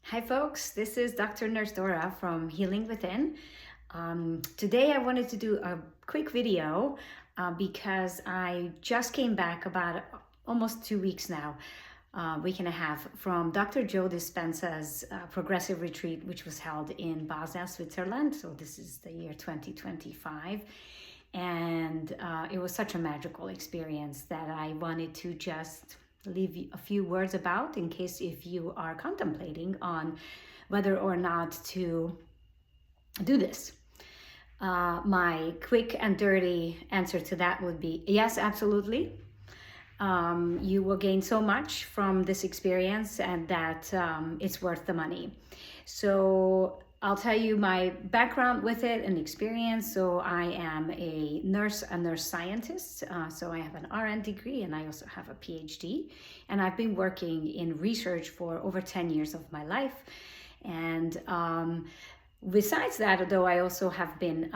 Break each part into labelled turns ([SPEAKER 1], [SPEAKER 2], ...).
[SPEAKER 1] Hi folks, this is Dr. Nurse Dora from Healing Within. Today I wanted to do a quick video because I just came back about almost 2 weeks now, week and a half, from Dr. Joe Dispenza's progressive retreat, which was held in Basel, Switzerland. So this is the year 2025. And it was such a magical experience that I wanted to just leave a few words about in case if you are contemplating on whether or not to do this. My quick and dirty answer to that would be yes, absolutely. You will gain so much from this experience and that it's worth the money. So I'll tell you my background with it and experience. So I am a nurse scientist. So I have an RN degree and I also have a PhD. And I've been working in research for over 10 years of my life. And besides that, though, I also have been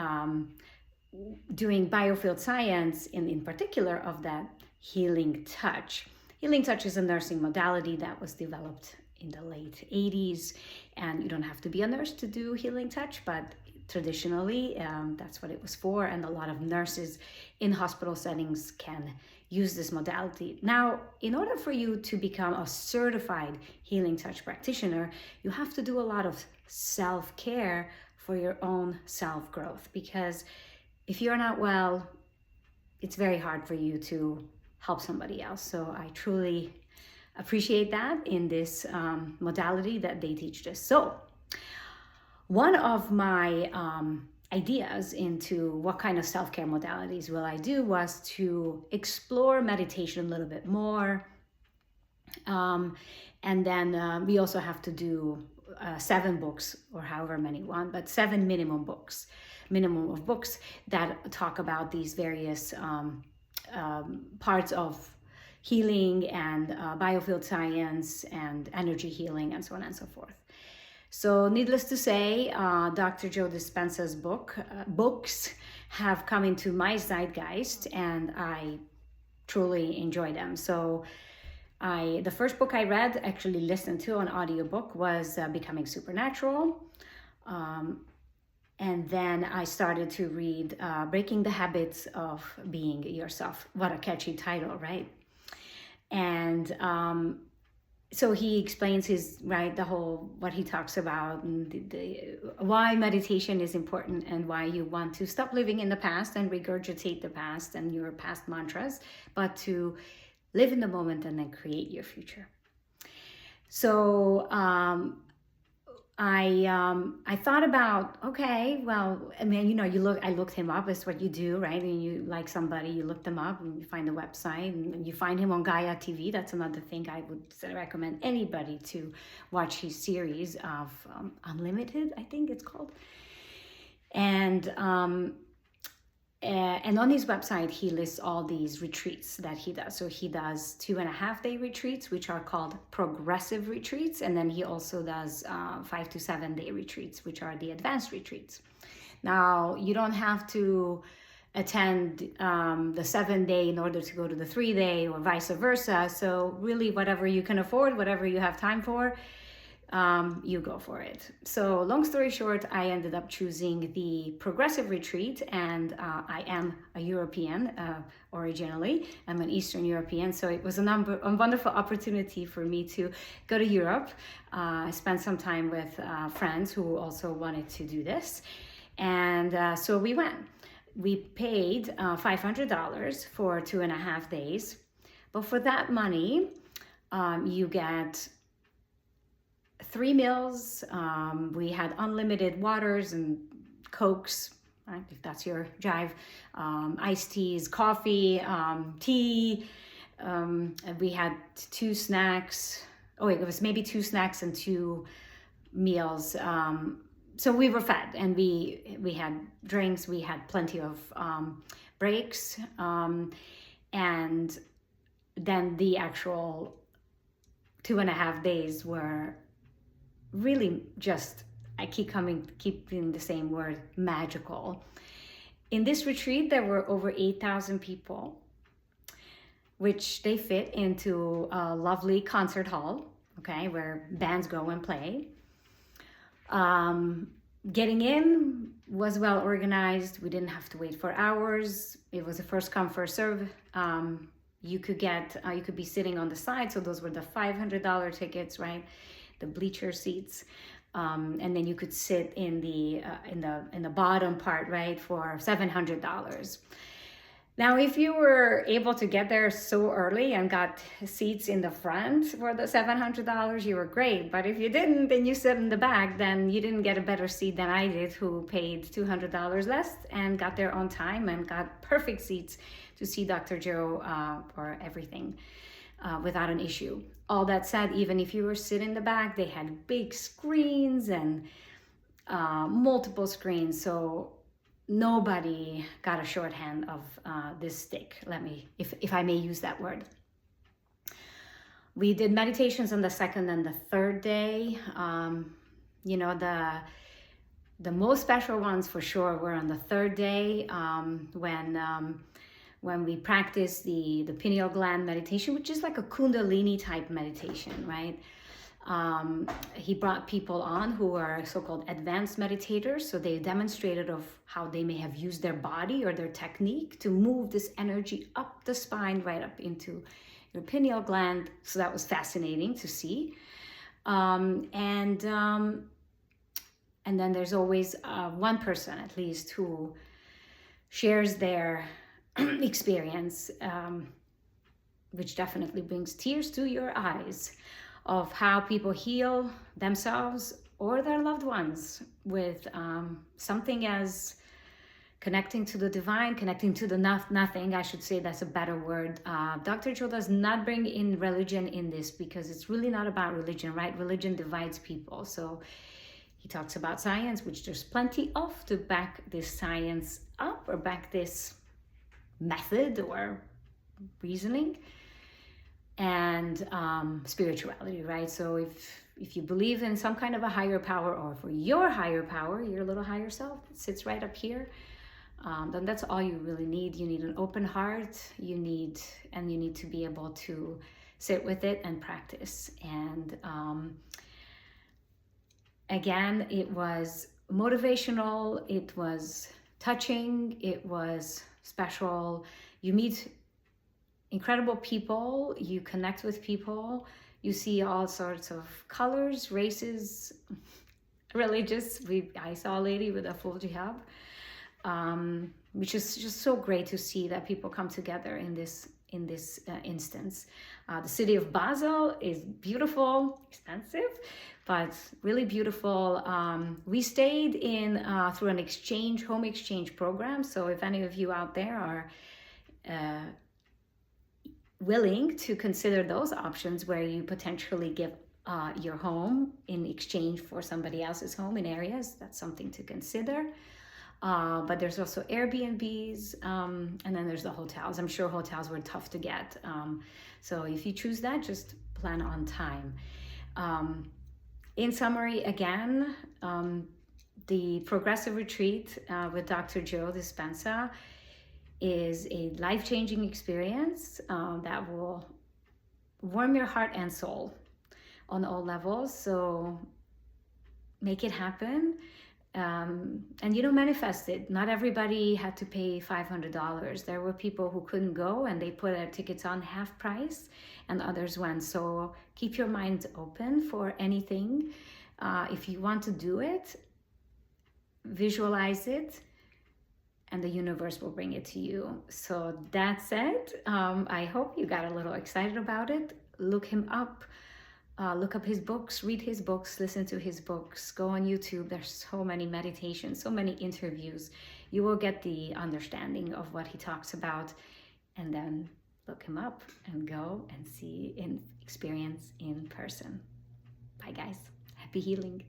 [SPEAKER 1] doing biofield science in particular of that healing touch. Healing touch is a nursing modality that was developed in the late 80s, and you don't have to be a nurse to do healing touch, but traditionally that's what it was for, and a lot of nurses in hospital settings can use this modality. Now, in order for you to become a certified healing touch practitioner, you have to do a lot of self-care for your own self-growth, because if you're not well, it's very hard for you to help somebody else. So I truly appreciate that in this modality that they teach this. So one of my ideas into what kind of self-care modalities will I do was to explore meditation a little bit more. And then we also have to do 7 books, or however many you want, but 7 minimum of books that talk about these various parts of healing and biofield science and energy healing and so on and so forth. So needless to say, Dr. Joe Dispenza's books have come into my zeitgeist, and I truly enjoy them. So the first book I read, actually listened to on audiobook, was Becoming Supernatural. And then I started to read Breaking the Habits of Being Yourself. What a catchy title, right? And so he explains what he talks about, and why meditation is important, and why you want to stop living in the past and regurgitate the past and your past mantras, but to live in the moment and then create your future. So I thought about, okay, well, I mean, I looked him up. It's what you do, right? And you like somebody, you look them up and you find the website, and you find him on Gaia TV. That's another thing I would recommend anybody to watch his series of Unlimited, I think it's called. And on his website, he lists all these retreats that he does. So he does 2.5-day retreats, which are called progressive retreats. And then he also does 5 to 7 day retreats, which are the advanced retreats. Now, you don't have to attend the 7-day in order to go to the 3-day, or vice versa. So really, whatever you can afford, whatever you have time for, you go for it. So long story short, I ended up choosing the progressive retreat, and I am a European originally. I'm an Eastern European, so it was a wonderful opportunity for me to go to Europe. I spent some time with friends who also wanted to do this, and so we went. We paid $500 for 2.5 days, but for that money, you get 3 meals. We had unlimited waters and Cokes, right, if that's your jive, iced teas, coffee, tea. We had 2 snacks. It was maybe 2 snacks and 2 meals. So we were fed, and we had drinks. We had plenty of breaks, and then the actual 2.5 days were really just, I keeping the same word, magical. In this retreat, there were over 8,000 people, which they fit into a lovely concert hall okay, where bands go and play. Getting in was well organized. We didn't have to wait for hours. It was a first come, first serve. You could be sitting on the side. So those were the $500 tickets, right? The bleacher seats. And then you could sit in the bottom part, right, for $700. Now, if you were able to get there so early and got seats in the front for the $700, you were great. But if you didn't, then you sit in the back, then you didn't get a better seat than I did, who paid $200 less and got there on time and got perfect seats to see Dr. Joe for everything without an issue. All that said, even if you were sitting in the back, they had big screens and multiple screens. So nobody got a shorthand of this stick. If I may use that word. We did meditations on the second and the third day. The most special ones for sure were on the third day when we practiced the pineal gland meditation, which is like a Kundalini type meditation, right? He brought people on who are so-called advanced meditators. So they demonstrated of how they may have used their body or their technique to move this energy up the spine, right up into your pineal gland. So that was fascinating to see. And then there's always one person at least who shares their experience, which definitely brings tears to your eyes, of how people heal themselves or their loved ones with something as connecting to the divine, connecting to the nothing. I should say that's a better word. Dr. Joe does not bring in religion in this, because it's really not about religion, right? Religion divides people. So he talks about science, which there's plenty of, to back this science up or back this method or reasoning, and spirituality, right? So if you believe in some kind of a higher power, or for your higher power, your little higher self that sits right up here, then that's all you really need. You need an open heart. You need to be able to sit with it and practice. And again, it was motivational. It was touching. It was special. You meet incredible people, you connect with people, you see all sorts of colors, races, religious. I saw a lady with a full hijab, which is just so great to see that people come together in this instance. The city of Basel is beautiful, expensive, but really beautiful. We stayed in through an home exchange program. So if any of you out there are willing to consider those options, where you potentially give your home in exchange for somebody else's home in areas, that's something to consider. But there's also Airbnbs, and then there's the hotels. I'm sure hotels were tough to get. So if you choose that, just plan on time. In summary, again, the Progressive Retreat with Dr. Joe Dispenza is a life-changing experience that will warm your heart and soul on all levels. So make it happen, and manifest it. Not everybody had to pay $500. There were people who couldn't go and they put their tickets on half price, and others went. So keep your mind open for anything. If you want to do it, visualize it, and the universe will bring it to you. So that said, I hope you got a little excited about it. Look him up. Look up his books, read his books, listen to his books, go on YouTube. There's so many meditations, so many interviews. You will get the understanding of what he talks about, and then look him up and go and see and experience in person. Bye guys, happy healing.